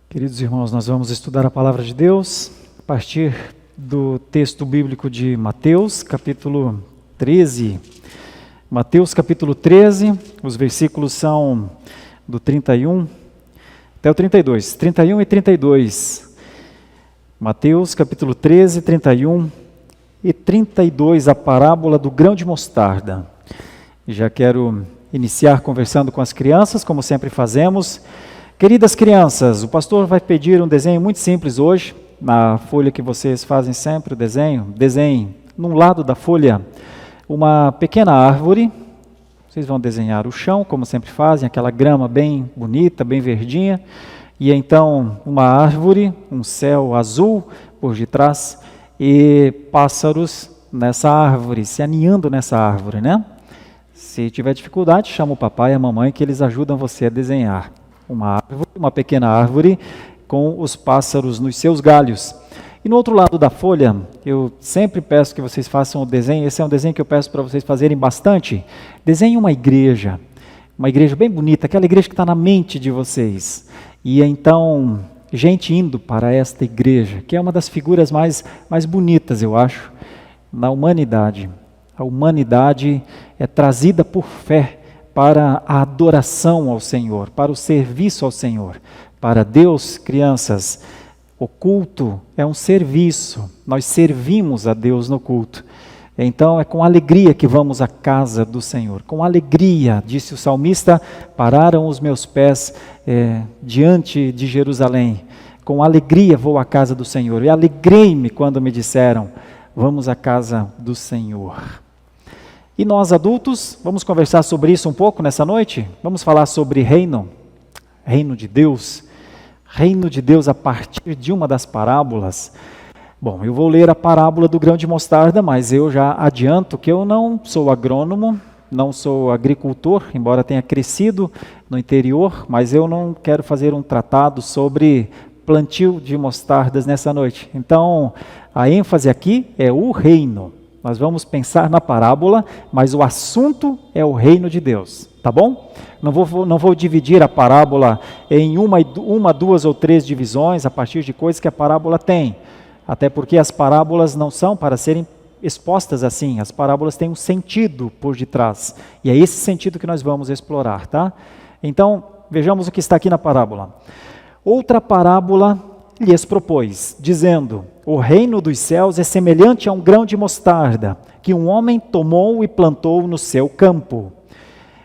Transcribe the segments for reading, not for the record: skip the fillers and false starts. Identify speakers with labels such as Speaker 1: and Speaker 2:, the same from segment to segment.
Speaker 1: Queridos irmãos, nós vamos estudar a palavra de Deus a partir do texto bíblico de Mateus, capítulo 13. Mateus, capítulo 13, os versículos são do 31 até o 32, 31 e 32. Mateus, capítulo 13, 31 e 32, a parábola do grão de mostarda. E já quero iniciar conversando com as crianças, como sempre fazemos. Queridas crianças, o pastor vai pedir um desenho muito simples hoje, na folha que vocês fazem sempre o desenho. Desenhe, num lado da folha, uma pequena árvore. Vocês vão desenhar o chão, como sempre fazem, aquela grama bem bonita, bem verdinha. E então, uma árvore, um céu azul por detrás e pássaros nessa árvore, se aninhando nessa árvore, né? Se tiver dificuldade, chama o papai e a mamãe que eles ajudam você a desenhar. Uma pequena árvore com os pássaros nos seus galhos. E no outro lado da folha, eu sempre peço que vocês façam o desenho, esse é um desenho que eu peço para vocês fazerem bastante. Desenhe uma igreja bem bonita, aquela igreja que está na mente de vocês. E então, gente indo para esta igreja, que é uma das figuras mais bonitas, eu acho, na humanidade. A humanidade é trazida por fé para a adoração ao Senhor, para o serviço ao Senhor. Para Deus, crianças, o culto é um serviço, nós servimos a Deus no culto. Então é com alegria que vamos à casa do Senhor. Com alegria, disse o salmista, pararam os meus pés diante de Jerusalém. Com alegria vou à casa do Senhor. E alegrei-me quando me disseram, vamos à casa do Senhor. E nós adultos, vamos conversar sobre isso um pouco nessa noite? Vamos falar sobre reino de Deus a partir de uma das parábolas. Bom, eu vou ler a parábola do grão de mostarda, mas eu já adianto que eu não sou agrônomo, não sou agricultor, embora tenha crescido no interior, mas eu não quero fazer um tratado sobre plantio de mostardas nessa noite. Então, a ênfase aqui é o reino. Nós vamos pensar na parábola, mas o assunto é o reino de Deus, tá bom? Não vou dividir a parábola em uma, duas ou três divisões a partir de coisas que a parábola tem. Até porque as parábolas não são para serem expostas assim, as parábolas têm um sentido por detrás. E é esse sentido que nós vamos explorar, tá? Então, vejamos o que está aqui na parábola. Outra parábola lhes propôs, dizendo, o reino dos céus é semelhante a um grão de mostarda, que um homem tomou e plantou no seu campo,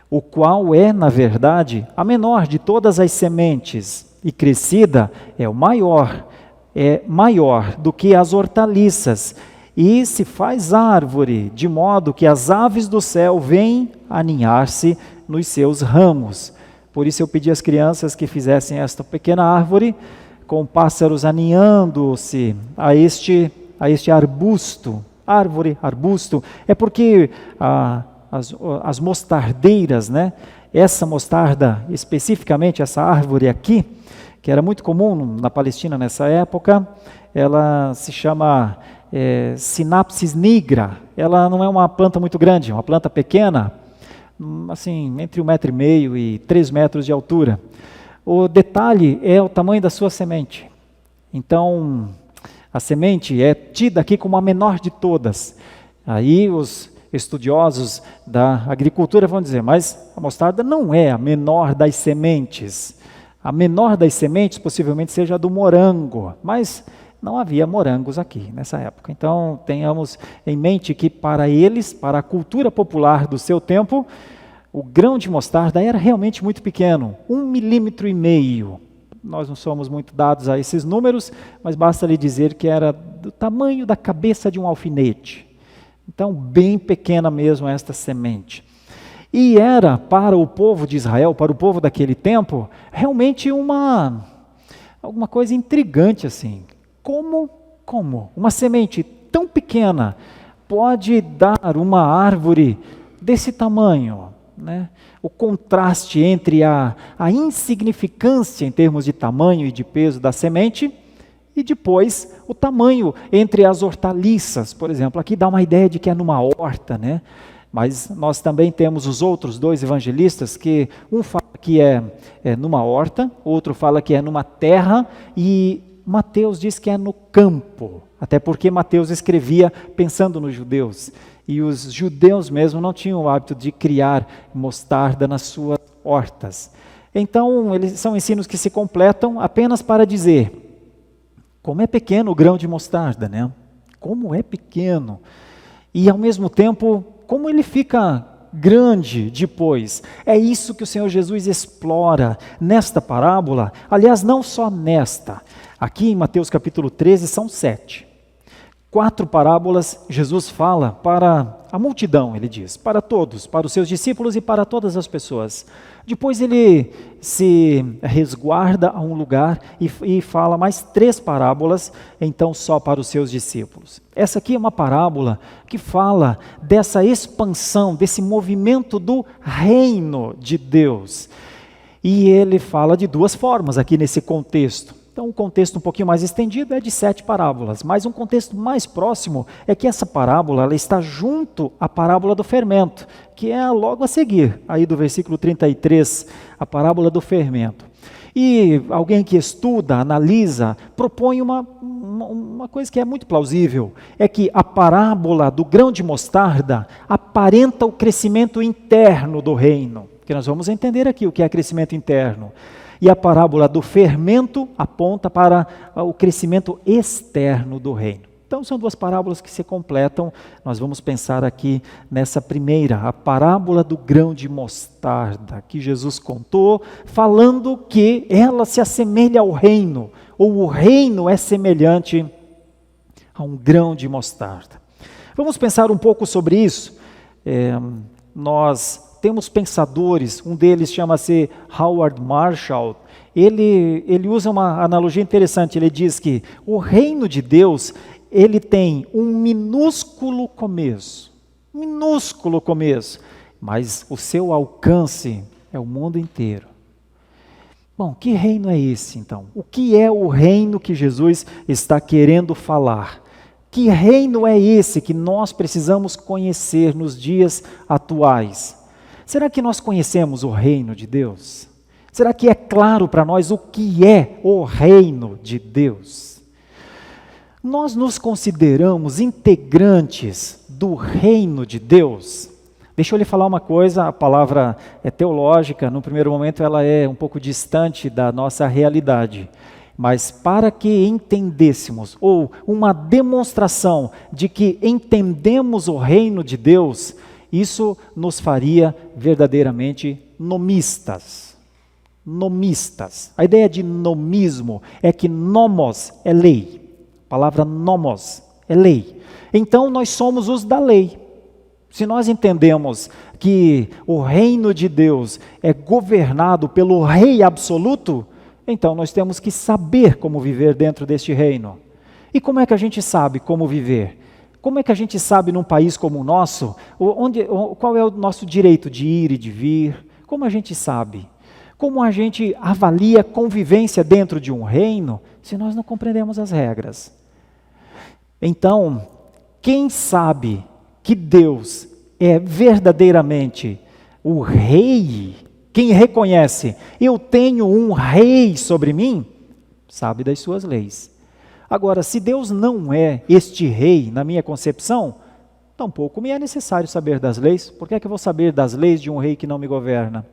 Speaker 1: o qual é, na verdade, a menor de todas as sementes, e crescida é maior do que as hortaliças, e se faz árvore, de modo que as aves do céu vêm aninhar-se nos seus ramos. Por isso eu pedi às crianças que fizessem esta pequena árvore, com pássaros aninhando-se a este arbusto, arbusto, é porque as mostardeiras, né? Essa mostarda, especificamente essa árvore aqui, que era muito comum na Palestina nessa época, ela se chama Sinapsis nigra. Ela não é uma planta muito grande, é uma planta pequena, assim, entre 1,5 m e 3 metros de altura. O detalhe é o tamanho da sua semente. Então, a semente é tida aqui como a menor de todas. Aí os estudiosos da agricultura vão dizer, mas a mostarda não é a menor das sementes. A menor das sementes possivelmente seja a do morango, mas não havia morangos aqui nessa época. Então, tenhamos em mente que para eles, para a cultura popular do seu tempo, o grão de mostarda era realmente muito pequeno, 1,5 milímetro. Nós não somos muito dados a esses números, mas basta lhe dizer que era do tamanho da cabeça de um alfinete. Então, bem pequena mesmo esta semente. E era para o povo de Israel, para o povo daquele tempo, realmente alguma coisa intrigante assim. Como uma semente tão pequena pode dar uma árvore desse tamanho? Né? O contraste entre a insignificância em termos de tamanho e de peso da semente e depois o tamanho entre as hortaliças, por exemplo. Aqui dá uma ideia de que é numa horta, né? Mas nós também temos os outros dois evangelistas, que um fala que é numa horta, outro fala que é numa terra, e Mateus diz que é no campo, até porque Mateus escrevia pensando nos judeus, e os judeus mesmo não tinham o hábito de criar mostarda nas suas hortas. Então, são ensinos que se completam apenas para dizer, como é pequeno o grão de mostarda, né? Como é pequeno, e ao mesmo tempo, como ele fica grande depois. É isso que o Senhor Jesus explora nesta parábola, aliás, não só nesta. Aqui em Mateus capítulo 13 são 7. 4 parábolas Jesus fala para a multidão, ele diz, para todos, para os seus discípulos e para todas as pessoas. Depois ele se resguarda a um lugar e fala mais 3 parábolas, então só para os seus discípulos. Essa aqui é uma parábola que fala dessa expansão, desse movimento do reino de Deus. E ele fala de 2 formas aqui nesse contexto. Então, um contexto um pouquinho mais estendido é de 7 parábolas, mas um contexto mais próximo é que essa parábola ela está junto à parábola do fermento, que é logo a seguir, aí do versículo 33, a parábola do fermento. E alguém que estuda, analisa, propõe uma coisa que é muito plausível, é que a parábola do grão de mostarda aparenta o crescimento interno do reino, que nós vamos entender aqui o que é crescimento interno. E a parábola do fermento aponta para o crescimento externo do reino. Então são 2 parábolas que se completam. Nós vamos pensar aqui nessa primeira, a parábola do grão de mostarda, que Jesus contou, falando que ela se assemelha ao reino, ou o reino é semelhante a um grão de mostarda. Vamos pensar um pouco sobre isso. Nós temos pensadores, um deles chama-se Howard Marshall, ele usa uma analogia interessante, ele diz que o reino de Deus, ele tem um minúsculo começo, mas o seu alcance é o mundo inteiro. Bom, que reino é esse então? O que é o reino que Jesus está querendo falar? Que reino é esse que nós precisamos conhecer nos dias atuais? Será que nós conhecemos o reino de Deus? Será que é claro para nós o que é o reino de Deus? Nós nos consideramos integrantes do reino de Deus? Deixa eu lhe falar uma coisa, a palavra é teológica, no primeiro momento ela é um pouco distante da nossa realidade. Mas para que entendêssemos, ou uma demonstração de que entendemos o reino de Deus, isso nos faria verdadeiramente nomistas. Nomistas. A ideia de nomismo é que nomos é lei. A palavra nomos é lei. Então nós somos os da lei. Se nós entendemos que o reino de Deus é governado pelo Rei absoluto, então nós temos que saber como viver dentro deste reino. E como é que a gente sabe como viver? Como é que a gente sabe num país como o nosso, qual é o nosso direito de ir e de vir? Como a gente sabe? Como a gente avalia convivência dentro de um reino, se nós não compreendemos as regras? Então, quem sabe que Deus é verdadeiramente o rei, quem reconhece, eu tenho um rei sobre mim, sabe das suas leis. Agora, se Deus não é este rei, na minha concepção, tampouco me é necessário saber das leis. Por que é que eu vou saber das leis de um rei que não me governa?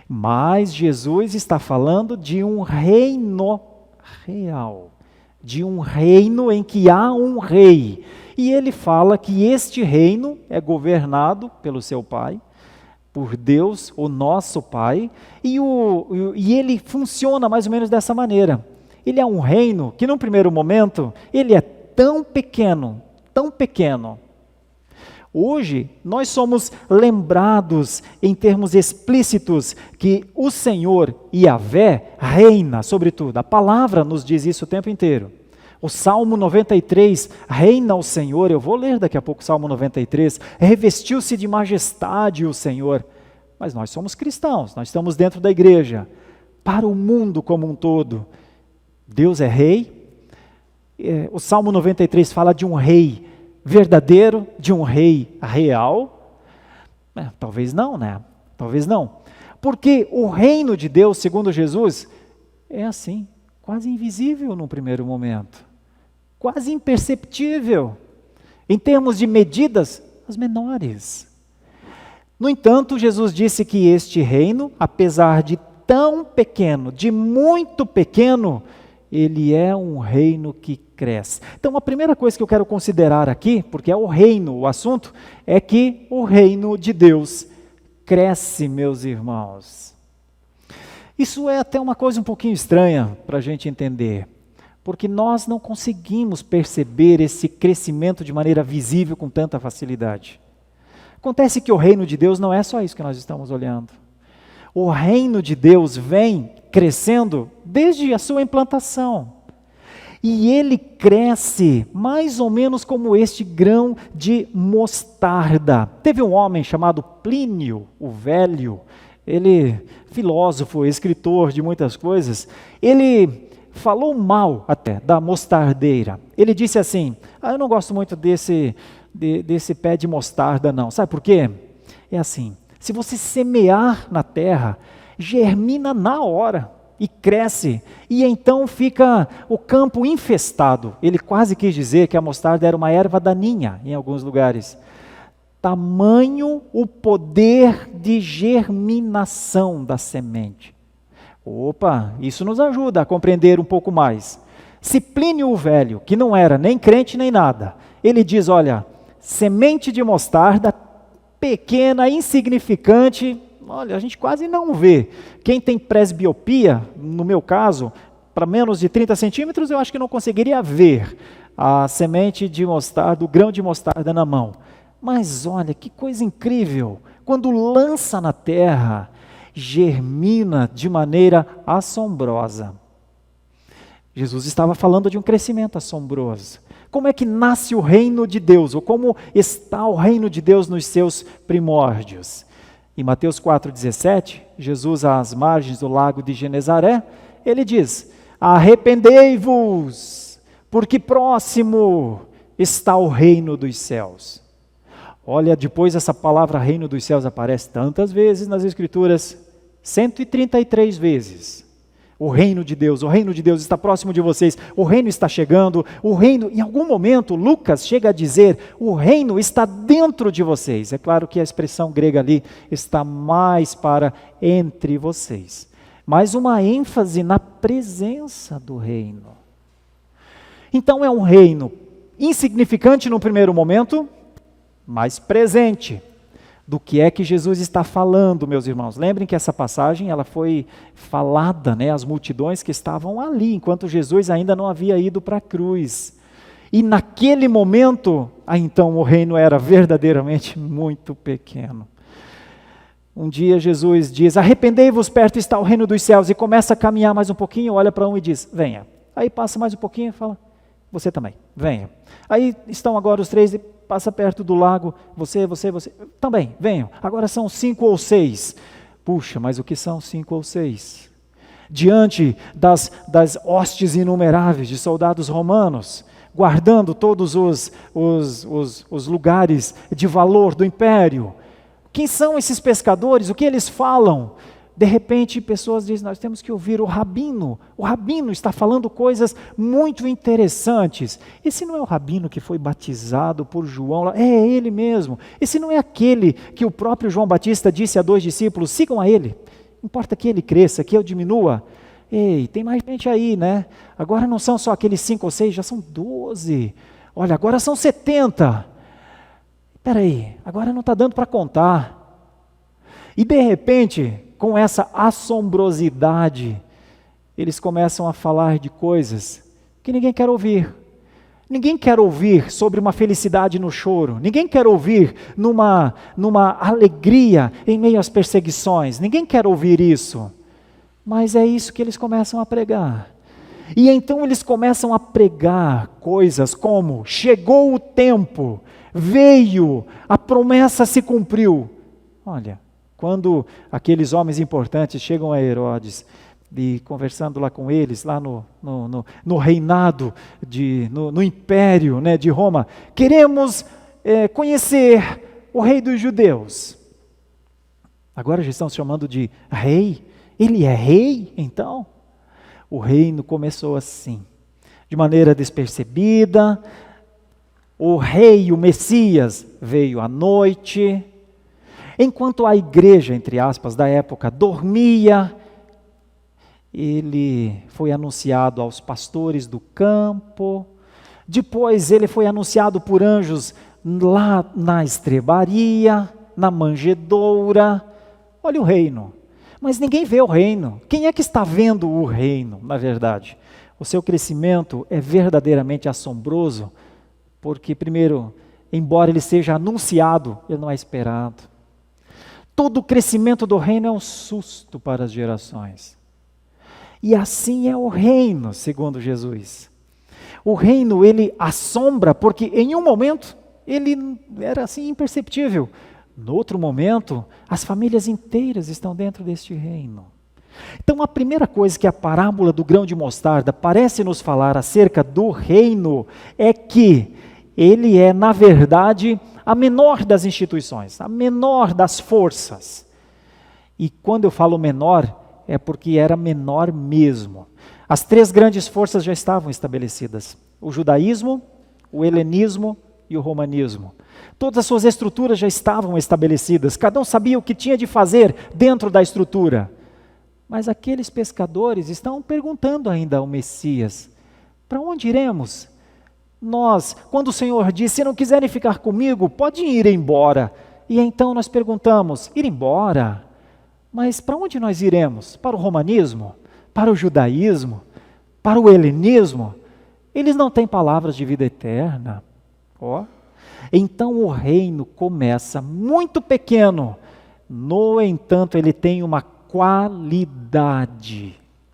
Speaker 1: Mas Jesus está falando de um reino real, de um reino em que há um rei. E ele fala que este reino é governado pelo seu Pai, por Deus, o nosso Pai, e ele funciona mais ou menos dessa maneira. Ele é um reino que, num primeiro momento, ele é tão pequeno. Hoje, nós somos lembrados, em termos explícitos, que o Senhor, Yahvé, reina sobre tudo. A palavra nos diz isso o tempo inteiro. O Salmo 93, reina o Senhor, eu vou ler daqui a pouco o Salmo 93, revestiu-se de majestade o Senhor. Mas nós somos cristãos, nós estamos dentro da igreja. Para o mundo como um todo, Deus é rei. O Salmo 93 fala de um rei verdadeiro, de um rei real, Talvez não, né? Talvez não. Porque o reino de Deus, segundo Jesus, é assim, quase invisível num primeiro momento, quase imperceptível. Em termos de medidas, as menores. No entanto, Jesus disse que este reino, apesar de tão pequeno, de muito pequeno, ele é um reino que cresce. Então, a primeira coisa que eu quero considerar aqui, porque é o reino, o assunto, é que o reino de Deus cresce, meus irmãos. Isso é até uma coisa um pouquinho estranha para a gente entender, porque nós não conseguimos perceber esse crescimento de maneira visível com tanta facilidade. Acontece que o reino de Deus não é só isso que nós estamos olhando. O reino de Deus vem crescendo desde a sua implantação. E ele cresce mais ou menos como este grão de mostarda. Teve um homem chamado Plínio, o Velho, ele, filósofo, escritor de muitas coisas, ele falou mal até da mostardeira. Ele disse assim, eu não gosto muito desse pé de mostarda não. Sabe por quê? É assim, se você semear na terra, germina na hora e cresce, e então fica o campo infestado. Ele quase quis dizer que a mostarda era uma erva daninha em alguns lugares. Tamanho o poder de germinação da semente. Opa, isso nos ajuda a compreender um pouco mais. Se Plínio o Velho, que não era nem crente nem nada, ele diz, olha, semente de mostarda, pequena, insignificante, olha, a gente quase não vê. Quem tem presbiopia, no meu caso, para menos de 30 centímetros, eu acho que não conseguiria ver a semente de mostarda, o grão de mostarda na mão. Mas olha, que coisa incrível, quando lança na terra, germina de maneira assombrosa. Jesus estava falando de um crescimento assombroso. Como é que nasce o reino de Deus? Ou como está o reino de Deus nos seus primórdios? Em Mateus 4,17, Jesus às margens do lago de Genezaré, ele diz, arrependei-vos, porque próximo está o reino dos céus. Olha, depois essa palavra reino dos céus aparece tantas vezes nas Escrituras, 133 vezes. O reino de Deus está próximo de vocês, o reino está chegando, o reino, em algum momento, Lucas chega a dizer, o reino está dentro de vocês. É claro que a expressão grega ali está mais para entre vocês. Mas uma ênfase na presença do reino. Então é um reino insignificante no primeiro momento, mas presente. Do que é que Jesus está falando, meus irmãos? Lembrem que essa passagem ela foi falada, às multidões que estavam ali, enquanto Jesus ainda não havia ido para a cruz. E naquele momento, então o reino era verdadeiramente muito pequeno. Um dia Jesus diz, arrependei-vos, perto está o reino dos céus, e começa a caminhar mais um pouquinho, olha para um e diz, venha. Aí passa mais um pouquinho e fala, você também, venha. Aí estão agora os três, passa perto do lago, você, também, venham. Agora são 5 ou 6. Puxa, mas o que são 5 ou 6? Diante das hostes inumeráveis de soldados romanos, guardando todos os lugares de valor do império. Quem são esses pescadores? O que eles falam? De repente, pessoas dizem, nós temos que ouvir o rabino. O rabino está falando coisas muito interessantes. Esse não é o rabino que foi batizado por João? É ele mesmo. Esse não é aquele que o próprio João Batista disse a 2 discípulos, sigam a ele. Importa que ele cresça, que eu diminua. Ei, tem mais gente aí, né? Agora não são só aqueles 5 ou 6, já são 12. Olha, agora são 70. Espera aí, agora não está dando para contar. E de repente, com essa assombrosidade, eles começam a falar de coisas que ninguém quer ouvir. Ninguém quer ouvir sobre uma felicidade no choro. Ninguém quer ouvir numa alegria em meio às perseguições. Ninguém quer ouvir isso. Mas é isso que eles começam a pregar. E então eles começam a pregar coisas como, chegou o tempo, veio, a promessa se cumpriu. Olha, quando aqueles homens importantes chegam a Herodes, e conversando lá com eles, lá no reinado, no império de Roma, queremos conhecer o rei dos judeus. Agora já estão se chamando de rei. Ele é rei, então? O reino começou assim, de maneira despercebida. O rei, o Messias, veio à noite. Enquanto a igreja, entre aspas, da época dormia, ele foi anunciado aos pastores do campo. Depois ele foi anunciado por anjos lá na estrebaria, na manjedoura. Olha o reino. Mas ninguém vê o reino. Quem é que está vendo o reino, na verdade? O seu crescimento é verdadeiramente assombroso, porque, primeiro, embora ele seja anunciado, ele não é esperado. Todo o crescimento do reino é um susto para as gerações. E assim é o reino, segundo Jesus. O reino, ele assombra, porque em um momento ele era assim imperceptível. No outro momento, as famílias inteiras estão dentro deste reino. Então, a primeira coisa que a parábola do grão de mostarda parece nos falar acerca do reino é que ele é, na verdade, a menor das instituições, a menor das forças. E quando eu falo menor, é porque era menor mesmo. As três grandes forças já estavam estabelecidas: o judaísmo, o helenismo e o romanismo. Todas as suas estruturas já estavam estabelecidas, cada um sabia o que tinha de fazer dentro da estrutura. Mas aqueles pescadores estão perguntando ainda ao Messias: para onde iremos? Nós, quando o Senhor disse, se não quiserem ficar comigo, podem ir embora. E então nós perguntamos: ir embora? Mas para onde nós iremos? Para o romanismo? Para o judaísmo? Para o helenismo? Eles não têm palavras de vida eterna. Então o reino começa muito pequeno, no entanto ele tem uma qualidade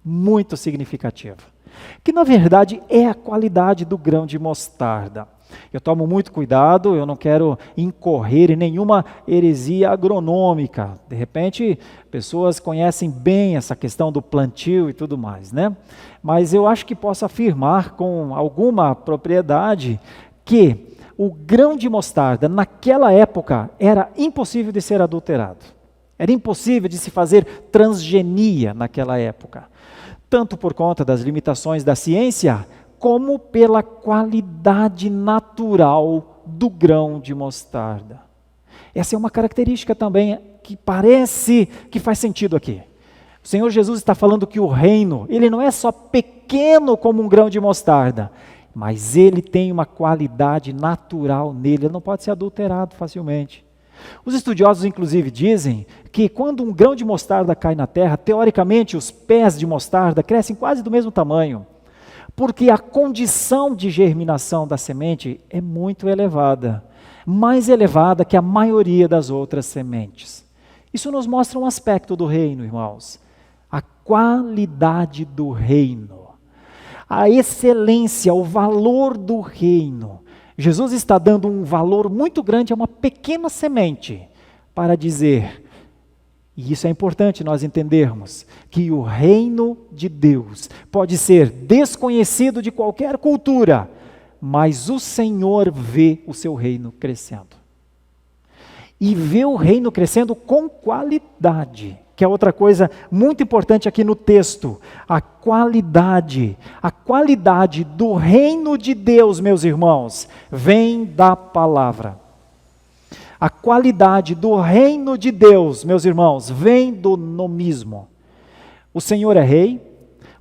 Speaker 1: muito significativa, que na verdade é a qualidade do grão de mostarda. Eu tomo muito cuidado, eu não quero incorrer em nenhuma heresia agronômica. De repente, pessoas conhecem bem essa questão do plantio e tudo mais, né? Mas eu acho que posso afirmar com alguma propriedade que o grão de mostarda, naquela época, era impossível de ser adulterado. Era impossível de se fazer transgenia naquela época. Tanto por conta das limitações da ciência, como pela qualidade natural do grão de mostarda. Essa é uma característica também que parece que faz sentido aqui. O Senhor Jesus está falando que o reino, ele não é só pequeno como um grão de mostarda, mas ele tem uma qualidade natural nele, ele não pode ser adulterado facilmente. Os estudiosos, inclusive, dizem que quando um grão de mostarda cai na terra, teoricamente os pés de mostarda crescem quase do mesmo tamanho, porque a condição de germinação da semente é muito elevada, mais elevada que a maioria das outras sementes. Isso nos mostra um aspecto do reino, irmãos, a qualidade do reino, a excelência, o valor do reino. Jesus está dando um valor muito grande a uma pequena semente, para dizer, e isso é importante nós entendermos, que o reino de Deus pode ser desconhecido de qualquer cultura, mas o Senhor vê o seu reino crescendo. E vê o reino crescendo com qualidade, que é outra coisa muito importante aqui no texto. A qualidade do reino de Deus, meus irmãos, vem da palavra. A qualidade do reino de Deus, meus irmãos, vem do nomismo. O Senhor é rei,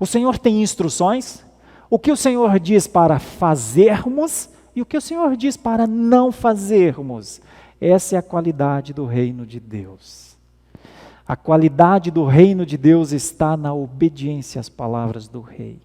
Speaker 1: o Senhor tem instruções, o que o Senhor diz para fazermos e o que o Senhor diz para não fazermos. Essa é a qualidade do reino de Deus. A qualidade do reino de Deus está na obediência às palavras do rei.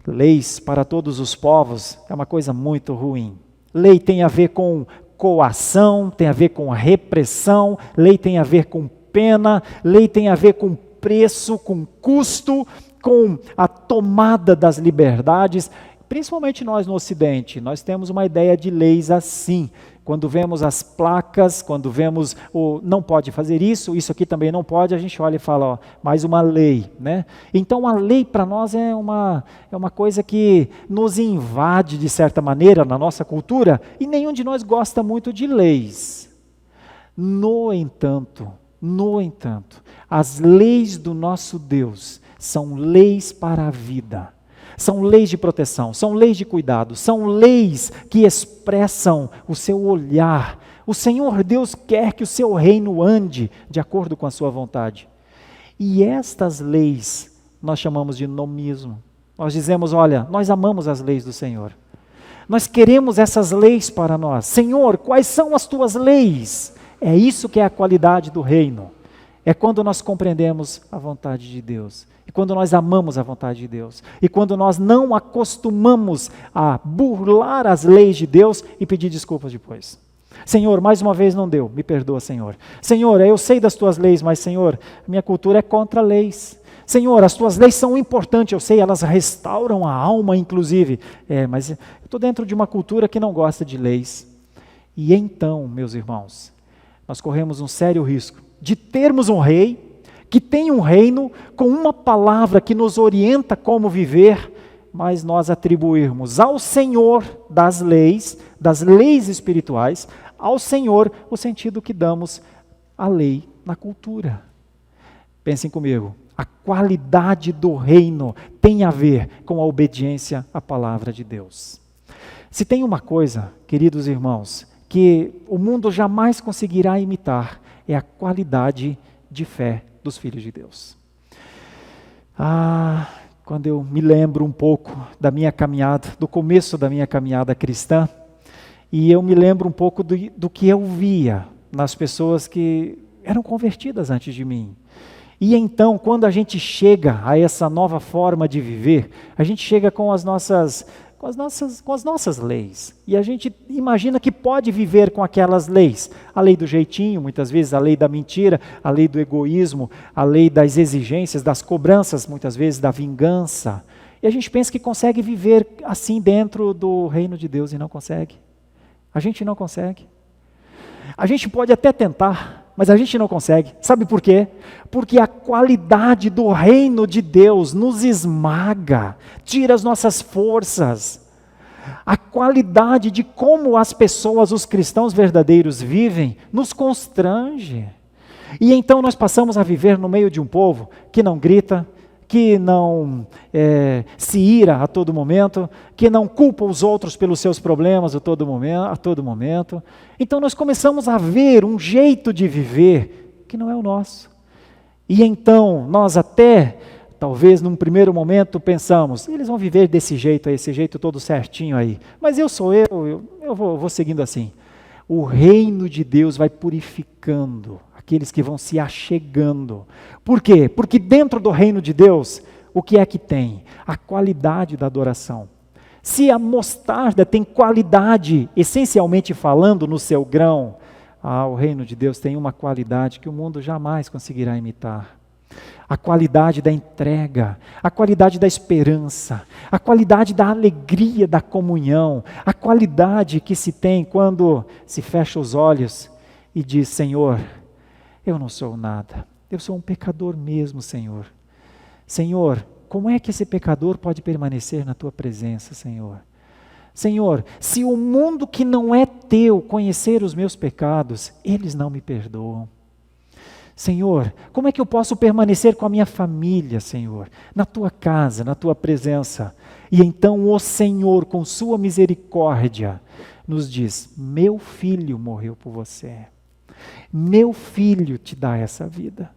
Speaker 1: Leis para todos os povos é uma coisa muito ruim. Lei tem a ver com coação, tem a ver com repressão, lei tem a ver com pena, lei tem a ver com preço, com custo, com a tomada das liberdades. Principalmente nós no Ocidente, nós temos uma ideia de leis assim. Quando vemos as placas, quando vemos o não pode fazer isso, isso aqui também não pode, a gente olha e fala, ó, mais uma lei, né? Então a lei para nós é uma coisa que nos invade de certa maneira na nossa cultura e nenhum de nós gosta muito de leis. No entanto, No entanto, as leis do nosso Deus são leis para a vida. São leis de proteção, são leis de cuidado, são leis que expressam o seu olhar. O Senhor Deus quer que o seu reino ande de acordo com a sua vontade. E estas leis nós chamamos de nomismo. Nós dizemos, olha, nós amamos as leis do Senhor. Nós queremos essas leis para nós. Senhor, quais são as tuas leis? É isso que é a qualidade do reino. É quando nós compreendemos a vontade de Deus. E quando nós amamos a vontade de Deus. E quando nós não acostumamos a burlar as leis de Deus e pedir desculpas depois. Senhor, mais uma vez não deu, me perdoa, Senhor. Senhor, eu sei das tuas leis, mas, Senhor, minha cultura é contra leis. Senhor, as tuas leis são importantes, eu sei, elas restauram a alma, inclusive. Mas eu estou dentro de uma cultura que não gosta de leis. E então, meus irmãos, nós corremos um sério risco de termos um rei que tem um reino com uma palavra que nos orienta como viver, mas nós atribuirmos ao Senhor das leis espirituais, ao Senhor o sentido que damos à lei na cultura. Pensem comigo, a qualidade do reino tem a ver com a obediência à palavra de Deus. Se tem uma coisa, queridos irmãos, que o mundo jamais conseguirá imitar, é a qualidade de fé dos filhos de Deus. Quando eu me lembro um pouco da minha caminhada, do começo da minha caminhada cristã, e eu me lembro um pouco do que eu via nas pessoas que eram convertidas antes de mim. E então, quando a gente chega a essa nova forma de viver, a gente chega com as nossas leis. E a gente imagina que pode viver com aquelas leis. A lei do jeitinho, muitas vezes, a lei da mentira, a lei do egoísmo, a lei das exigências, das cobranças, muitas vezes, da vingança. E a gente pensa que consegue viver assim dentro do reino de Deus e não consegue. A gente não consegue. A gente pode até tentar, mas a gente não consegue. Sabe por quê? Porque a qualidade do reino de Deus nos esmaga, tira as nossas forças. A qualidade de como as pessoas, os cristãos verdadeiros vivem, nos constrange. E então nós passamos a viver no meio de um povo que não grita, que não se ira a todo momento, que não culpa os outros pelos seus problemas a todo momento. Então nós começamos a ver um jeito de viver que não é o nosso. E então nós até, talvez num primeiro momento, pensamos, eles vão viver desse jeito aí, esse jeito todo certinho aí. Mas eu vou seguindo assim. O reino de Deus vai purificando aqueles que vão se achegando. Por quê? Porque dentro do reino de Deus, o que é que tem? A qualidade da adoração. Se a mostarda tem qualidade, essencialmente falando, no seu grão, o reino de Deus tem uma qualidade que o mundo jamais conseguirá imitar. A qualidade da entrega, a qualidade da esperança, a qualidade da alegria da comunhão, a qualidade que se tem quando se fecha os olhos e diz, Senhor, eu não sou nada, eu sou um pecador mesmo, Senhor. Senhor, como é que esse pecador pode permanecer na Tua presença, Senhor? Senhor, se o mundo que não é Teu conhecer os meus pecados, eles não me perdoam. Senhor, como é que eu posso permanecer com a minha família, Senhor, na Tua casa, na Tua presença? E então o Senhor, com Sua misericórdia, nos diz, meu filho morreu por você. Meu filho te dá essa vida.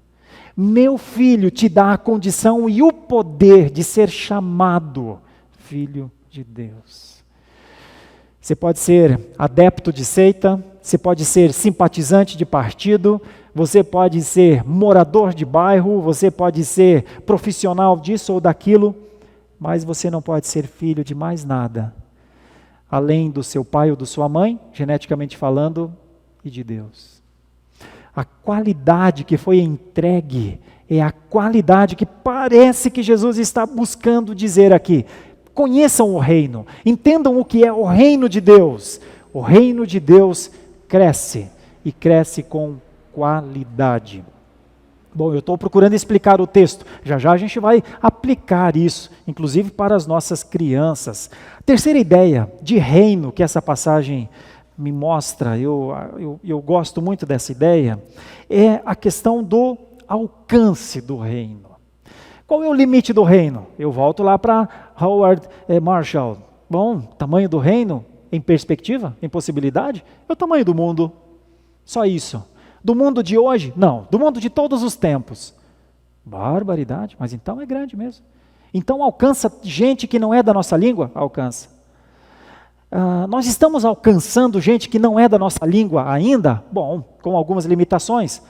Speaker 1: Meu filho te dá a condição e o poder de ser chamado filho de Deus. Você pode ser adepto de seita, você pode ser simpatizante de partido, você pode ser morador de bairro, você pode ser profissional disso ou daquilo, mas você não pode ser filho de mais nada, além do seu pai ou da sua mãe, geneticamente falando, e de Deus. A qualidade que foi entregue é a qualidade que parece que Jesus está buscando dizer aqui. Conheçam o reino, entendam o que é o reino de Deus. O reino de Deus cresce, e cresce com qualidade. Bom, eu estou procurando explicar o texto, já já a gente vai aplicar isso, inclusive para as nossas crianças. A terceira ideia de reino que essa passagem me mostra, eu gosto muito dessa ideia, é a questão do alcance do reino. Qual é o limite do reino? Eu volto lá para Howard Marshall. Bom, tamanho do reino em perspectiva, em possibilidade, é o tamanho do mundo. Só isso. Do mundo de hoje? Não. Do mundo de todos os tempos. Barbaridade, mas então é grande mesmo. Então alcança gente que não é da nossa língua? Alcança. Nós estamos alcançando gente que não é da nossa língua ainda? Bom, com algumas limitações.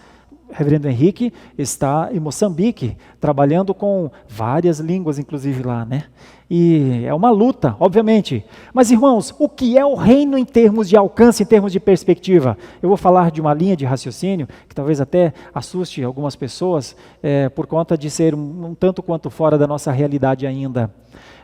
Speaker 1: O reverendo Henrique está em Moçambique, trabalhando com várias línguas, inclusive lá, né? E é uma luta, obviamente. Mas, irmãos, o que é o reino em termos de alcance, em termos de perspectiva? Eu vou falar de uma linha de raciocínio que talvez até assuste algumas pessoas, por conta de ser um tanto quanto fora da nossa realidade ainda.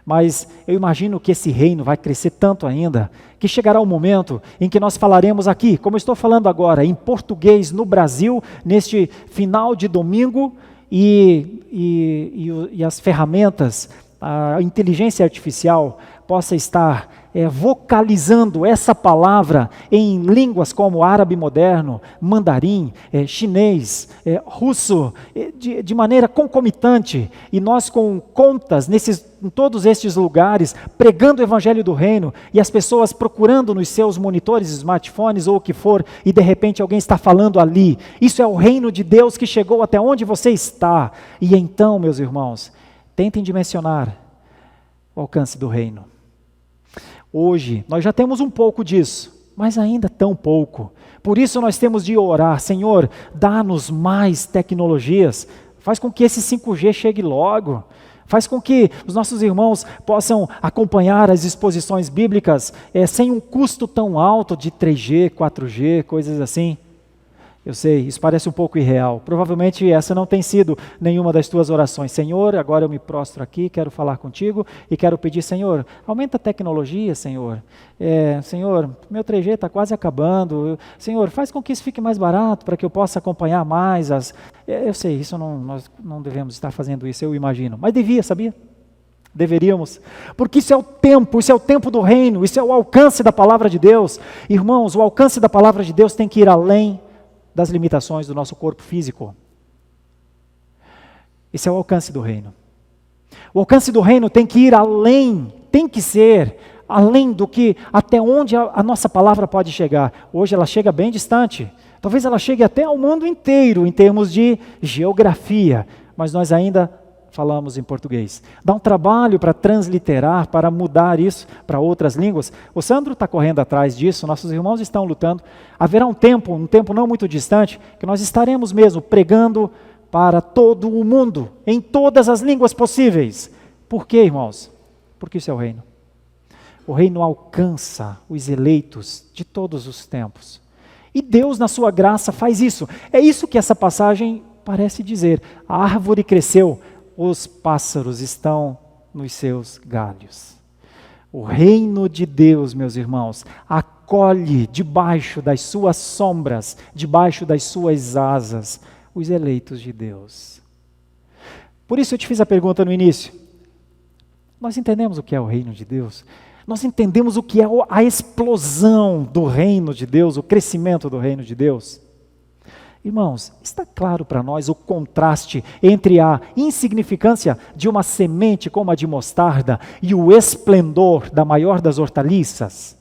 Speaker 1: Mas eu imagino que esse reino vai crescer tanto ainda, que chegará um momento em que nós falaremos aqui, como eu estou falando agora, em português no Brasil, neste final de domingo, e as ferramentas, a inteligência artificial possa estar vocalizando essa palavra em línguas como árabe moderno, mandarim, chinês, russo, de maneira concomitante, e nós com contas em todos estes lugares, pregando o evangelho do reino, e as pessoas procurando nos seus monitores, smartphones ou o que for, e de repente alguém está falando ali. Isso é o reino de Deus que chegou até onde você está. E então, meus irmãos, tentem dimensionar o alcance do reino. Hoje, nós já temos um pouco disso, mas ainda tão pouco. Por isso nós temos de orar: Senhor, dá-nos mais tecnologias, faz com que esse 5G chegue logo, faz com que os nossos irmãos possam acompanhar as exposições bíblicas sem um custo tão alto de 3G, 4G, coisas assim. Eu sei, isso parece um pouco irreal. Provavelmente essa não tem sido nenhuma das tuas orações. Senhor, agora eu me prostro aqui, quero falar contigo e quero pedir, Senhor, aumenta a tecnologia, Senhor. Senhor, meu 3G está quase acabando. Senhor, faz com que isso fique mais barato para que eu possa acompanhar mais eu sei, nós não devemos estar fazendo isso, eu imagino. Mas devia, sabia? Deveríamos, porque isso é o tempo do reino, isso é o alcance da palavra de Deus. Irmãos, o alcance da palavra de Deus tem que ir além das limitações do nosso corpo físico. Esse é o alcance do reino. O alcance do reino tem que ir além, tem que ser além do que, até onde a nossa palavra pode chegar. Hoje ela chega bem distante, talvez ela chegue até ao mundo inteiro em termos de geografia, mas nós ainda falamos em português. Dá um trabalho para transliterar, para mudar isso para outras línguas. O Sandro está correndo atrás disso, nossos irmãos estão lutando. Haverá um tempo não muito distante, que nós estaremos mesmo pregando para todo o mundo, em todas as línguas possíveis. Por quê, irmãos? Porque isso é o reino. O reino alcança os eleitos de todos os tempos. E Deus, na sua graça, faz isso. É isso que essa passagem parece dizer. A árvore cresceu, os pássaros estão nos seus galhos. O reino de Deus, meus irmãos, acolhe debaixo das suas sombras, debaixo das suas asas, os eleitos de Deus. Por isso eu te fiz a pergunta no início. Nós entendemos o que é o reino de Deus? Nós entendemos o que é a explosão do reino de Deus, o crescimento do reino de Deus? Irmãos, está claro para nós o contraste entre a insignificância de uma semente como a de mostarda e o esplendor da maior das hortaliças?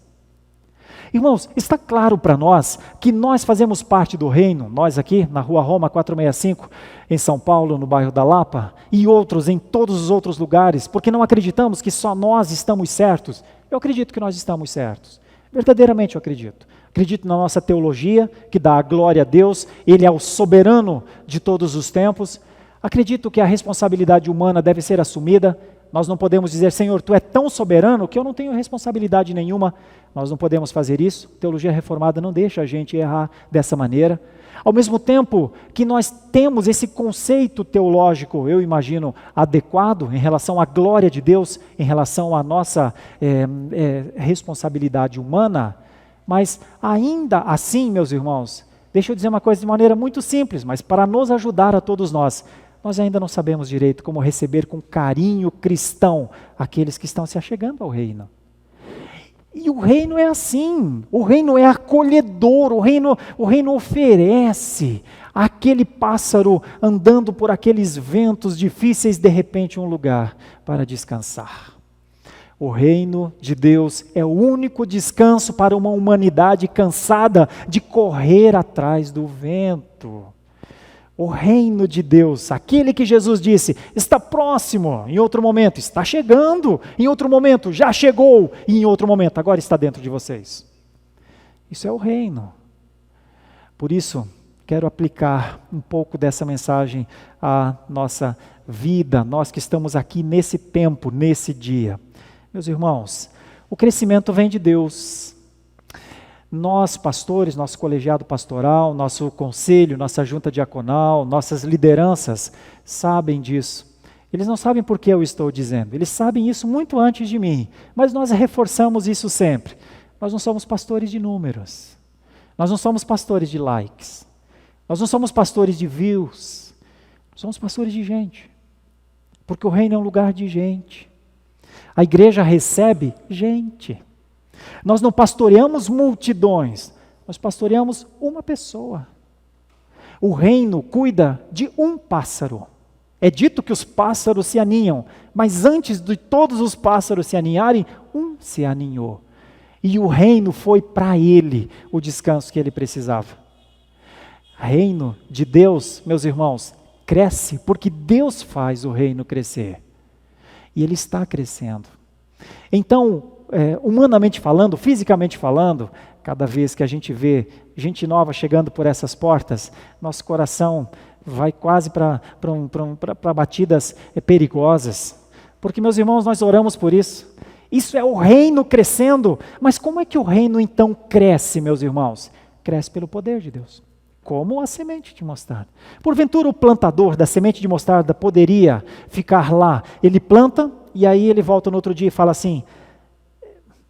Speaker 1: Irmãos, está claro para nós que nós fazemos parte do reino, nós aqui na Rua Roma 465, em São Paulo, no bairro da Lapa, e outros em todos os outros lugares, porque não acreditamos que só nós estamos certos. Eu acredito que nós estamos certos, verdadeiramente eu acredito. Acredito na nossa teologia, que dá a glória a Deus, Ele é o soberano de todos os tempos. Acredito que a responsabilidade humana deve ser assumida. Nós não podemos dizer, Senhor, Tu é tão soberano que eu não tenho responsabilidade nenhuma. Nós não podemos fazer isso. Teologia reformada não deixa a gente errar dessa maneira. Ao mesmo tempo que nós temos esse conceito teológico, eu imagino, adequado em relação à glória de Deus, em relação à nossa responsabilidade humana, mas ainda assim, meus irmãos, deixa eu dizer uma coisa de maneira muito simples, mas para nos ajudar a todos nós ainda não sabemos direito como receber com carinho cristão aqueles que estão se achegando ao reino. E o reino é assim, o reino é acolhedor, o reino oferece àquele pássaro andando por aqueles ventos difíceis, de repente um lugar para descansar. O reino de Deus é o único descanso para uma humanidade cansada de correr atrás do vento. O reino de Deus, aquele que Jesus disse, está próximo, em outro momento está chegando, em outro momento já chegou, e em outro momento agora está dentro de vocês. Isso é o reino. Por isso, quero aplicar um pouco dessa mensagem à nossa vida, nós que estamos aqui nesse tempo, nesse dia. Meus irmãos, o crescimento vem de Deus. Nós, pastores, nosso colegiado pastoral, nosso conselho, nossa junta diaconal, nossas lideranças sabem disso. Eles não sabem por que eu estou dizendo, eles sabem isso muito antes de mim, mas nós reforçamos isso sempre. Nós não somos pastores de números, nós não somos pastores de likes, nós não somos pastores de views, somos pastores de gente, porque o reino é um lugar de gente. A igreja recebe gente. Nós não pastoreamos multidões, nós pastoreamos uma pessoa. O reino cuida de um pássaro. É dito que os pássaros se aninham, mas antes de todos os pássaros se aninharem, um se aninhou. E o reino foi para ele o descanso que ele precisava. O reino de Deus, meus irmãos, cresce porque Deus faz o reino crescer. E ele está crescendo. Então, humanamente falando, fisicamente falando, cada vez que a gente vê gente nova chegando por essas portas, nosso coração vai quase para batidas perigosas. Porque, meus irmãos, nós oramos por isso. Isso é o reino crescendo. Mas como é que o reino então cresce, meus irmãos? Cresce pelo poder de Deus. Como a semente de mostarda. Porventura o plantador da semente de mostarda poderia ficar lá. Ele planta e aí ele volta no outro dia e fala assim,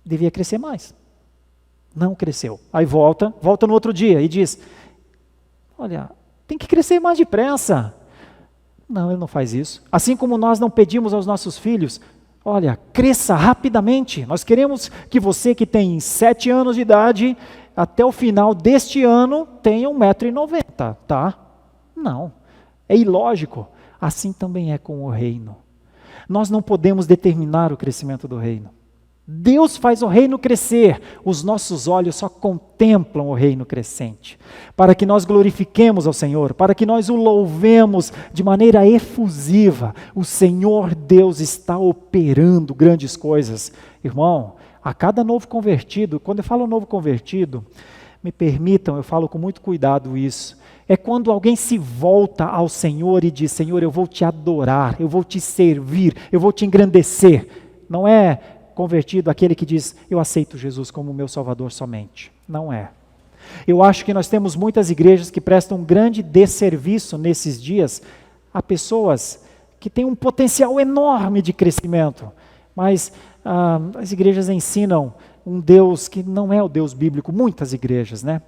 Speaker 1: devia crescer mais. Não cresceu. Aí volta no outro dia e diz, olha, tem que crescer mais depressa. Não, ele não faz isso. Assim como nós não pedimos aos nossos filhos, olha, cresça rapidamente. Nós queremos que você que tem 7 anos de idade, até o final deste ano, tenha 1,90 m, tá? Não, é ilógico. Assim também é com o reino. Nós não podemos determinar o crescimento do reino. Deus faz o reino crescer, os nossos olhos só contemplam o reino crescente, para que nós glorifiquemos ao Senhor, para que nós o louvemos de maneira efusiva. O Senhor Deus está operando grandes coisas. Irmão, a cada novo convertido, quando eu falo novo convertido, me permitam, eu falo com muito cuidado isso, é quando alguém se volta ao Senhor e diz, Senhor, eu vou te adorar, eu vou te servir, eu vou te engrandecer. Não é convertido aquele que diz, eu aceito Jesus como meu Salvador somente. Não é. Eu acho que nós temos muitas igrejas que prestam um grande desserviço nesses dias a pessoas que têm um potencial enorme de crescimento, mas as igrejas ensinam um Deus que não é o Deus bíblico, muitas igrejas, né?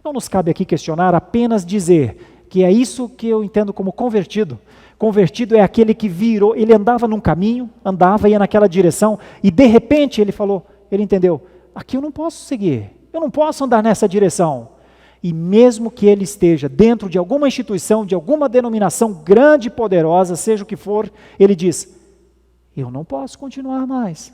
Speaker 1: Não nos cabe aqui questionar, apenas dizer que é isso que eu entendo como convertido. Convertido é aquele que virou, ele andava num caminho, ia naquela direção, e de repente ele falou, ele entendeu, aqui eu não posso seguir, eu não posso andar nessa direção. E mesmo que ele esteja dentro de alguma instituição, de alguma denominação grande e poderosa, seja o que for, ele diz, eu não posso continuar mais.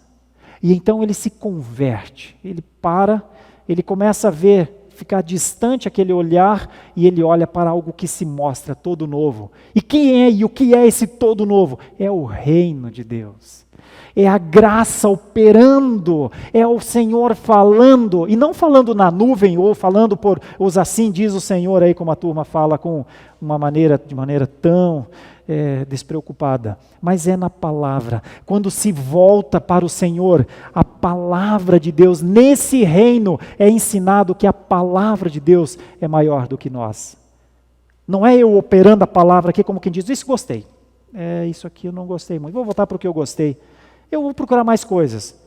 Speaker 1: E então ele se converte, ele para, ele começa a ver, ficar distante aquele olhar, e ele olha para algo que se mostra todo novo. E quem é e o que é esse todo novo? É o reino de Deus. É a graça operando, é o Senhor falando, e não falando na nuvem, ou falando por os assim diz o Senhor, aí como a turma fala de maneira tão despreocupada, mas é na palavra. Quando se volta para o Senhor, a palavra de Deus, nesse reino é ensinado que a palavra de Deus é maior do que nós. Não é eu operando a palavra aqui como quem diz, isso gostei, isso aqui eu não gostei muito, vou voltar para o que eu gostei, eu vou procurar mais coisas.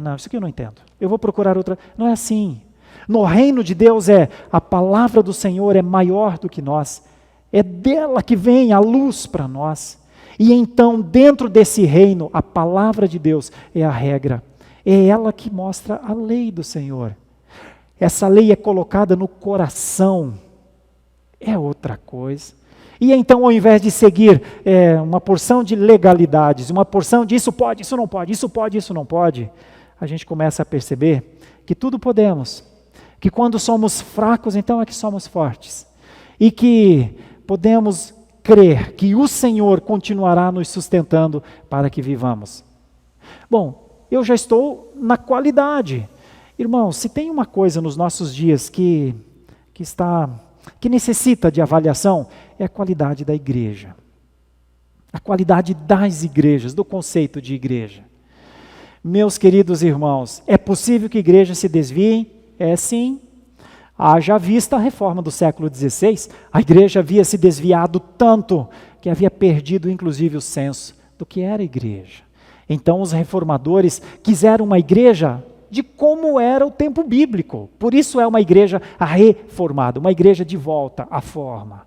Speaker 1: Não, isso aqui eu não entendo, eu vou procurar outra. Não é assim. No reino de Deus a palavra do Senhor é maior do que nós. É dela que vem a luz para nós. E então, dentro desse reino, a palavra de Deus é a regra, É ela que mostra a lei do Senhor. Essa lei é colocada no coração. É outra coisa. E então, ao invés de seguir uma porção de legalidades, uma porção de isso pode, isso não pode, isso pode, isso não pode, a gente começa a perceber que tudo podemos. Que quando somos fracos, então é que somos fortes. E que podemos crer que o Senhor continuará nos sustentando para que vivamos. Bom, eu já estou na qualidade. Irmãos, se tem uma coisa nos nossos dias que necessita de avaliação, é a qualidade da igreja. A qualidade das igrejas, do conceito de igreja. Meus queridos irmãos, é possível que igrejas se desviem? É sim. Haja vista a reforma do século XVI, a igreja havia se desviado tanto que havia perdido inclusive o senso do que era igreja. Então os reformadores quiseram uma igreja de como era o tempo bíblico. Por isso é uma igreja reformada, uma igreja de volta à forma.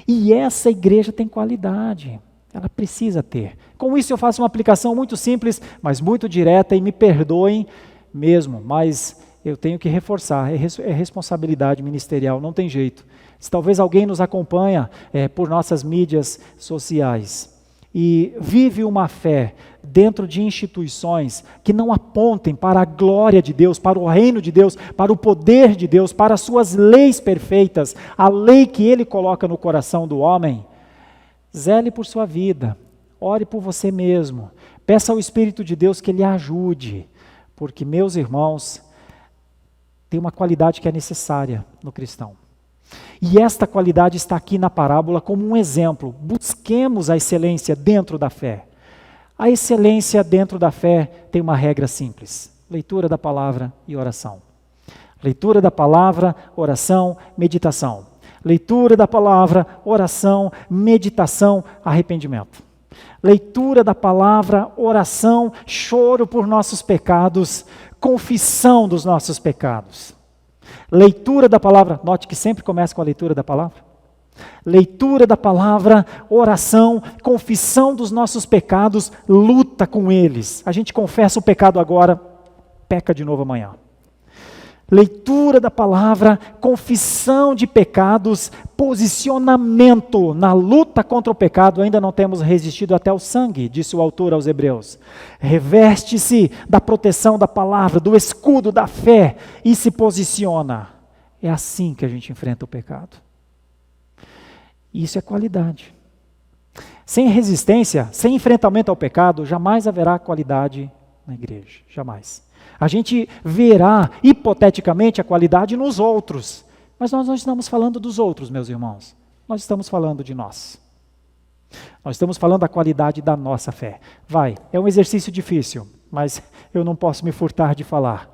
Speaker 1: E essa igreja tem qualidade, ela precisa ter. Com isso eu faço uma aplicação muito simples, mas muito direta, e me perdoem mesmo, mas eu tenho que reforçar, é responsabilidade ministerial, não tem jeito. Se talvez alguém nos acompanha por nossas mídias sociais e vive uma fé dentro de instituições que não apontem para a glória de Deus, para o reino de Deus, para o poder de Deus, para as suas leis perfeitas, a lei que Ele coloca no coração do homem, zele por sua vida, ore por você mesmo, peça ao Espírito de Deus que Ele ajude, porque, meus irmãos, tem uma qualidade que é necessária no cristão. E esta qualidade está aqui na parábola como um exemplo. Busquemos a excelência dentro da fé. A excelência dentro da fé tem uma regra simples: leitura da palavra e oração. Leitura da palavra, oração, meditação. Leitura da palavra, oração, meditação, arrependimento. Leitura da palavra, oração, choro por nossos pecados, confissão dos nossos pecados. Leitura da palavra, note que sempre começa com a leitura da palavra. Leitura da palavra, oração, confissão dos nossos pecados, luta com eles. A gente confessa o pecado agora, peca de novo amanhã. Leitura da palavra, confissão de pecados, posicionamento na luta contra o pecado. Ainda não temos resistido até o sangue, disse o autor aos Hebreus. Reveste-se da proteção da palavra, do escudo da fé e se posiciona. É assim que a gente enfrenta o pecado. Isso é qualidade. Sem resistência, sem enfrentamento ao pecado, jamais haverá qualidade na igreja. Jamais. A gente verá, hipoteticamente, a qualidade nos outros. Mas nós não estamos falando dos outros, meus irmãos. Nós estamos falando de nós. Nós estamos falando da qualidade da nossa fé. É um exercício difícil, mas eu não posso me furtar de falar.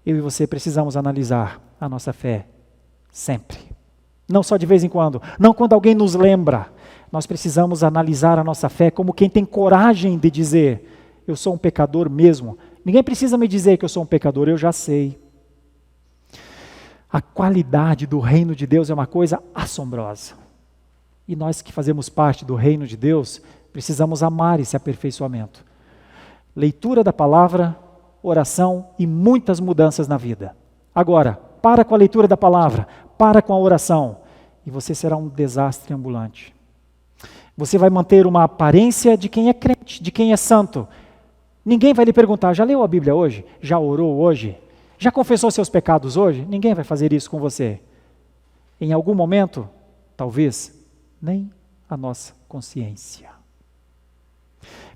Speaker 1: Eu e você precisamos analisar a nossa fé sempre. Não só de vez em quando, não quando alguém nos lembra. Nós precisamos analisar a nossa fé como quem tem coragem de dizer: eu sou um pecador mesmo. Ninguém precisa me dizer que eu sou um pecador, eu já sei. A qualidade do reino de Deus é uma coisa assombrosa. E nós que fazemos parte do reino de Deus, precisamos amar esse aperfeiçoamento. Leitura da palavra, oração e muitas mudanças na vida. Agora, para com a leitura da palavra, para com a oração, e você será um desastre ambulante. Você vai manter uma aparência de quem é crente, de quem é santo. Ninguém vai lhe perguntar: já leu a Bíblia hoje? Já orou hoje? Já confessou seus pecados hoje? Ninguém vai fazer isso com você. Em algum momento, talvez, nem a nossa consciência.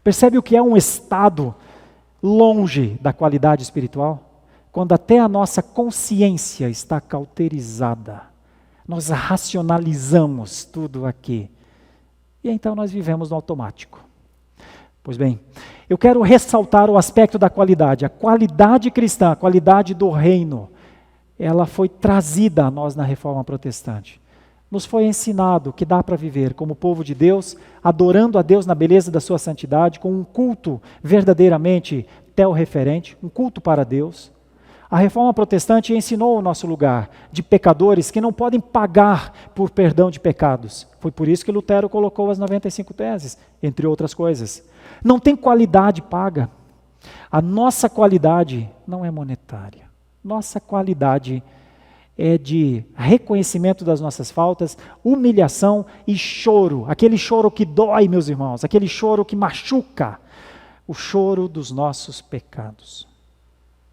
Speaker 1: Percebe o que é um estado longe da qualidade espiritual? Quando até a nossa consciência está cauterizada. Nós racionalizamos tudo aqui. E então nós vivemos no automático. Pois bem, eu quero ressaltar o aspecto da qualidade. A qualidade cristã, a qualidade do reino, ela foi trazida a nós na Reforma Protestante. Nos foi ensinado que dá para viver como povo de Deus, adorando a Deus na beleza da sua santidade, com um culto verdadeiramente teorreferente, um culto para Deus. A Reforma Protestante ensinou o nosso lugar de pecadores que não podem pagar por perdão de pecados. Foi por isso que Lutero colocou as 95 teses, entre outras coisas. Não tem qualidade paga. A nossa qualidade não é monetária. Nossa qualidade é de reconhecimento das nossas faltas, humilhação e choro. Aquele choro que dói, meus irmãos, aquele choro que machuca. O choro dos nossos pecados.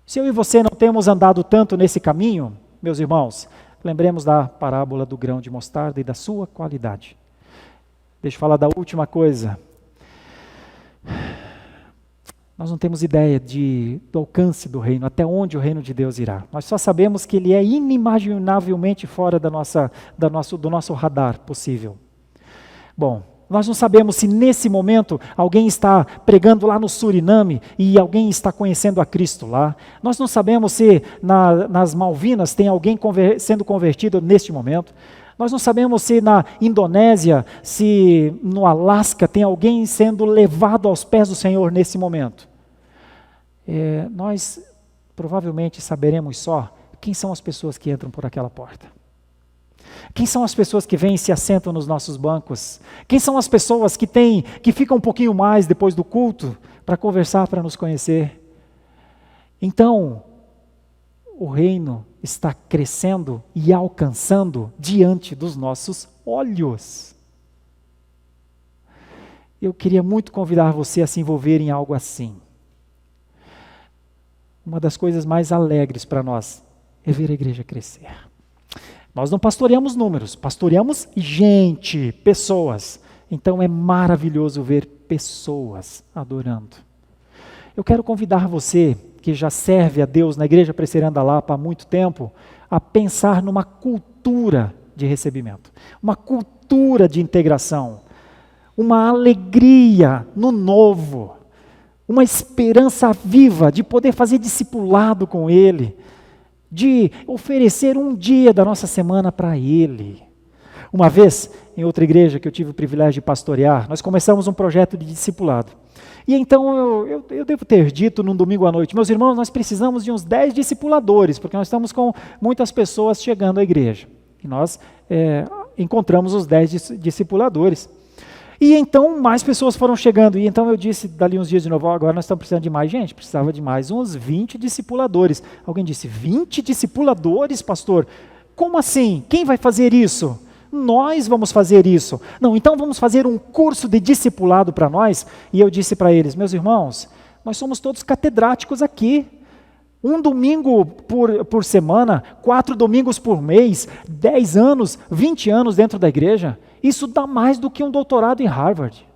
Speaker 1: Se eu e você não temos andado tanto nesse caminho, meus irmãos, lembremos da parábola do grão de mostarda e da sua qualidade. Deixa eu falar da última coisa. Nós não temos ideia do alcance do reino, até onde o reino de Deus irá. Nós só sabemos que ele é inimaginavelmente fora do nosso radar possível. Bom, nós não sabemos se nesse momento alguém está pregando lá no Suriname e alguém está conhecendo a Cristo lá. Nós não sabemos se nas Malvinas tem alguém sendo convertido neste momento. Nós não sabemos se na Indonésia, se no Alasca tem alguém sendo levado aos pés do Senhor nesse momento. Nós provavelmente saberemos só quem são as pessoas que entram por aquela porta. Quem são as pessoas que vêm e se assentam nos nossos bancos? Quem são as pessoas que ficam um pouquinho mais depois do culto para conversar, para nos conhecer? Então, o reino está crescendo e alcançando diante dos nossos olhos. Eu queria muito convidar você a se envolver em algo assim. Uma das coisas mais alegres para nós é ver a igreja crescer. Nós não pastoreamos números, pastoreamos gente, pessoas. Então é maravilhoso ver pessoas adorando. Eu quero convidar você, que já serve a Deus na Igreja Presbiteriana da Lapa há muito tempo, a pensar numa cultura de recebimento, uma cultura de integração, uma alegria no novo, uma esperança viva de poder fazer discipulado com Ele, de oferecer um dia da nossa semana para Ele. Uma vez, em outra igreja que eu tive o privilégio de pastorear, nós começamos um projeto de discipulado. E então eu devo ter dito num domingo à noite, meus irmãos, nós precisamos de uns 10 discipuladores, porque nós estamos com muitas pessoas chegando à igreja. E nós encontramos os 10 discipuladores. E então mais pessoas foram chegando, e então eu disse, dali uns dias de novo, agora nós estamos precisando de mais gente, precisava de mais uns 20 discipuladores. Alguém disse, 20 discipuladores, pastor? Como assim? Quem vai fazer isso? Nós vamos fazer isso. Não, então vamos fazer um curso de discipulado para nós. E eu disse para eles, meus irmãos, nós somos todos catedráticos aqui. Um domingo por semana, 4 domingos por mês, 10 anos, 20 anos dentro da igreja. Isso dá mais do que um doutorado em Harvard.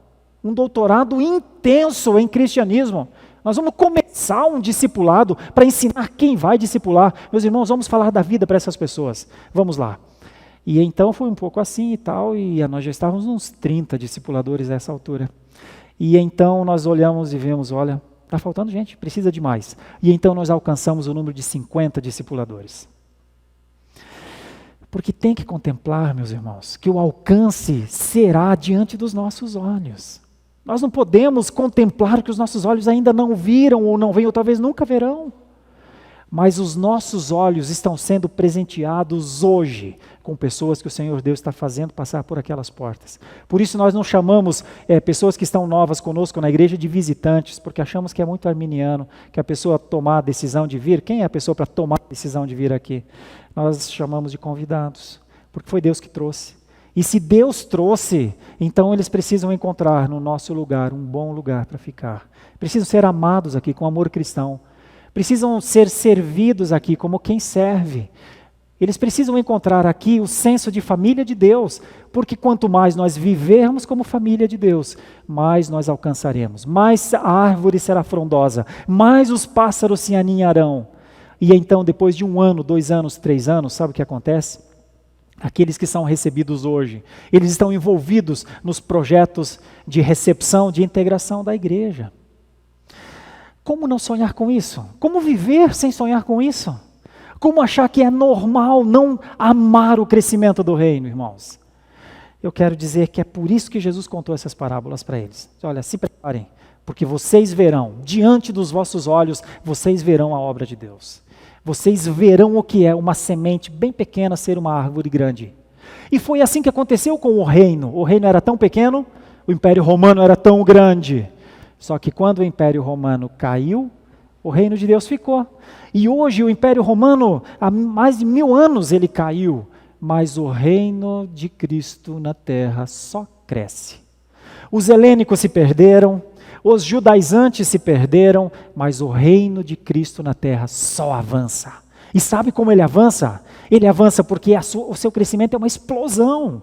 Speaker 1: Um doutorado intenso em cristianismo. Nós vamos começar um discipulado para ensinar quem vai discipular. Meus irmãos, vamos falar da vida para essas pessoas. Vamos lá. E então foi um pouco assim e tal, e nós já estávamos uns 30 discipuladores a essa altura. E então nós olhamos e vemos, olha, está faltando gente, precisa de mais. E então nós alcançamos o número de 50 discipuladores. Porque tem que contemplar, meus irmãos, que o alcance será diante dos nossos olhos. Nós não podemos contemplar que os nossos olhos ainda não viram ou não veem, ou talvez nunca verão. Mas os nossos olhos estão sendo presenteados hoje com pessoas que o Senhor Deus está fazendo passar por aquelas portas. Por isso nós não chamamos pessoas que estão novas conosco na igreja de visitantes, porque achamos que é muito arminiano, que a pessoa tomar a decisão de vir. Quem é a pessoa para tomar a decisão de vir aqui? Nós chamamos de convidados, porque foi Deus que trouxe. E se Deus trouxe, então eles precisam encontrar no nosso lugar um bom lugar para ficar. Precisam ser amados aqui com amor cristão. Precisam ser servidos aqui como quem serve. Eles precisam encontrar aqui o senso de família de Deus, porque quanto mais nós vivermos como família de Deus, mais nós alcançaremos, mais a árvore será frondosa, mais os pássaros se aninharão. E então, depois de 1 ano, 2 anos, 3 anos, sabe o que acontece? Aqueles que são recebidos hoje, eles estão envolvidos nos projetos de recepção, de integração da igreja. Como não sonhar com isso? Como viver sem sonhar com isso? Como achar que é normal não amar o crescimento do reino, irmãos? Eu quero dizer que é por isso que Jesus contou essas parábolas para eles. Olha, se preparem, porque vocês verão, diante dos vossos olhos, vocês verão a obra de Deus. Vocês verão o que é uma semente bem pequena ser uma árvore grande. E foi assim que aconteceu com o reino. O reino era tão pequeno, o Império Romano era tão grande. Só que quando o Império Romano caiu, o reino de Deus ficou. E hoje o Império Romano, há mais de 1000 anos ele caiu, mas o reino de Cristo na terra só cresce. Os helênicos se perderam, os judaizantes se perderam, mas o reino de Cristo na terra só avança. E sabe como ele avança? Ele avança porque o seu crescimento é uma explosão.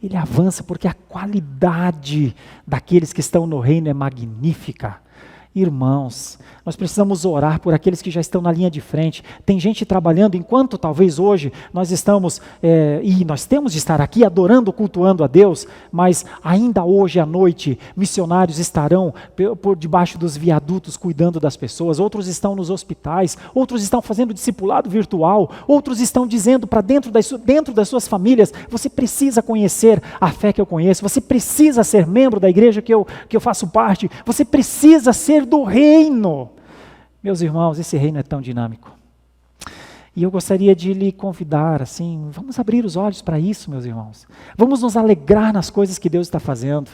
Speaker 1: Ele avança porque a qualidade daqueles que estão no reino é magnífica. Irmãos, nós precisamos orar por aqueles que já estão na linha de frente. Tem gente trabalhando, enquanto talvez hoje nós estamos, e nós temos de estar aqui adorando, cultuando a Deus, mas ainda hoje à noite, missionários estarão por debaixo dos viadutos cuidando das pessoas, outros estão nos hospitais, outros estão fazendo discipulado virtual, outros estão dizendo para dentro das suas famílias, você precisa conhecer a fé que eu conheço, você precisa ser membro da igreja que eu faço parte, você precisa ser do reino. Meus irmãos, esse reino é tão dinâmico. E eu gostaria de lhe convidar, assim, vamos abrir os olhos para isso, meus irmãos. Vamos nos alegrar nas coisas que Deus está fazendo.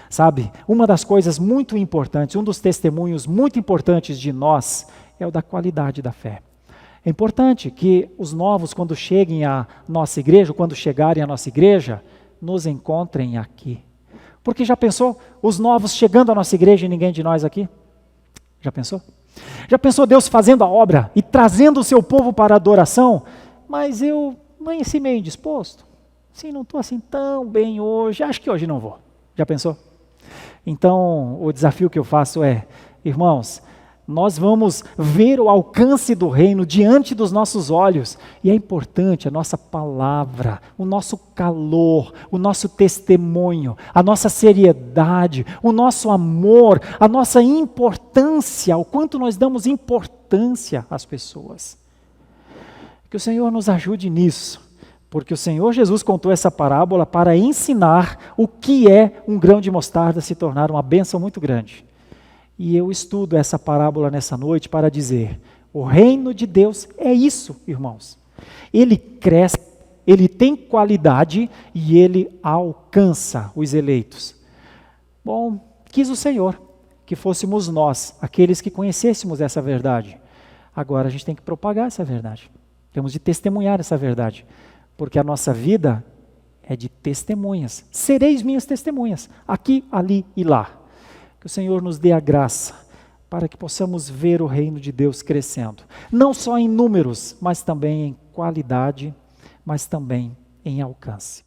Speaker 1: Sabe, uma das coisas muito importantes, um dos testemunhos muito importantes de nós, é o da qualidade da fé. É importante que os novos, quando cheguem à nossa igreja, quando chegarem à nossa igreja, nos encontrem aqui. Porque já pensou, os novos chegando à nossa igreja e ninguém de nós aqui? Já pensou? Já pensou Deus fazendo a obra e trazendo o seu povo para a adoração? Mas eu amanheci meio indisposto. Sim, não estou assim tão bem hoje, acho que hoje não vou. Já pensou? Então, o desafio que eu faço é, irmãos, nós vamos ver o alcance do reino diante dos nossos olhos. E é importante a nossa palavra, o nosso calor, o nosso testemunho, a nossa seriedade, o nosso amor, a nossa importância, o quanto nós damos importância às pessoas. Que o Senhor nos ajude nisso, porque o Senhor Jesus contou essa parábola para ensinar o que é um grão de mostarda se tornar uma bênção muito grande. E eu estudo essa parábola nessa noite para dizer, o reino de Deus é isso, irmãos. Ele cresce, ele tem qualidade e ele alcança os eleitos. Bom, quis o Senhor que fôssemos nós, aqueles que conhecêssemos essa verdade. Agora a gente tem que propagar essa verdade. Temos de testemunhar essa verdade, porque a nossa vida é de testemunhas. Sereis minhas testemunhas, aqui, ali e lá. Que o Senhor nos dê a graça para que possamos ver o reino de Deus crescendo. Não só em números, mas também em qualidade, mas também em alcance.